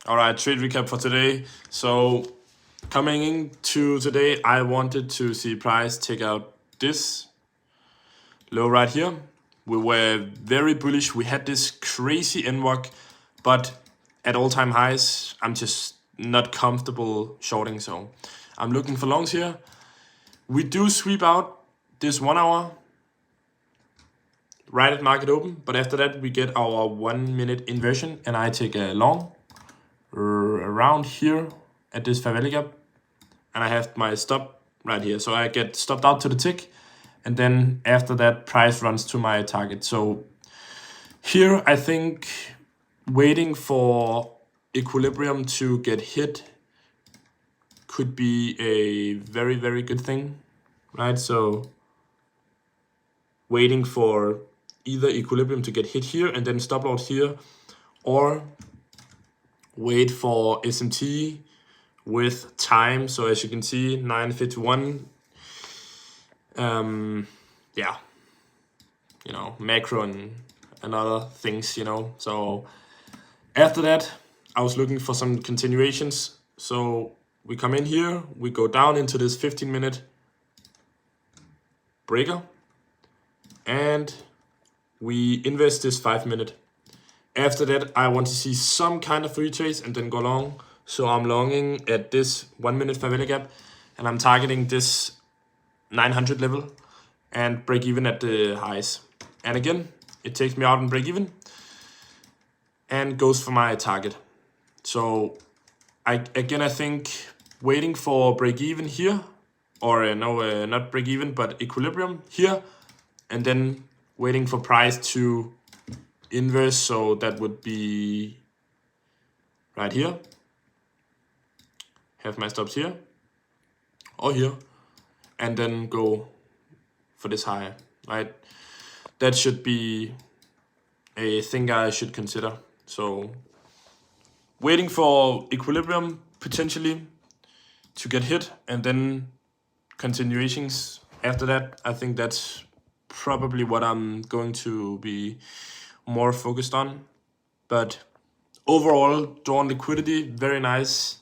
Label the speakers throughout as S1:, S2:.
S1: All right, trade recap for today. So coming into today, I wanted to see price take out this low right here. We were very bullish. We had this crazy NVOG, but at all-time highs, I'm just not comfortable shorting. So I'm looking for longs here. We do sweep out this 1 hour right at market open, but after that we get our 1 minute inversion and I take a long around here at this fair value gap, and I have my stop right here. So I get stopped out to the tick, and then after that price runs to my target. So here I think waiting for equilibrium to get hit could be a very, very good thing, right? So waiting for either equilibrium to get hit here and then stop loss here, or wait for SMT with time. So as you can see, 9:51. Yeah, macro and other things, So after that, I was looking for some continuations. So we come in here, we go down into this 15-minute breaker, and we invest this 5-minute. After that, I want to see some kind of free trades and then go long. So I'm longing at this 1 minute fair value gap, and I'm targeting this 900 level and break even at the highs. And again, it takes me out and break even and goes for my target. So I think waiting for break even here, or not break even, but equilibrium here, and then waiting for price to inverse. So that would be right here. Have my stops here or here, and then go for this high, right? That should be a thing I should consider. So waiting for equilibrium potentially to get hit, and then continuations after that. I think that's probably what I'm going to be more focused on. But overall, drawn liquidity, very nice.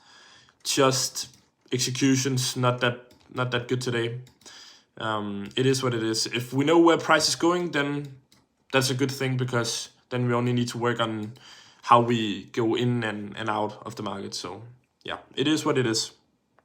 S1: Just executions, not that good today. It is what it is. If we know where price is going, then that's a good thing, because then we only need to work on how we go in and out of the market. So yeah, it is what it is.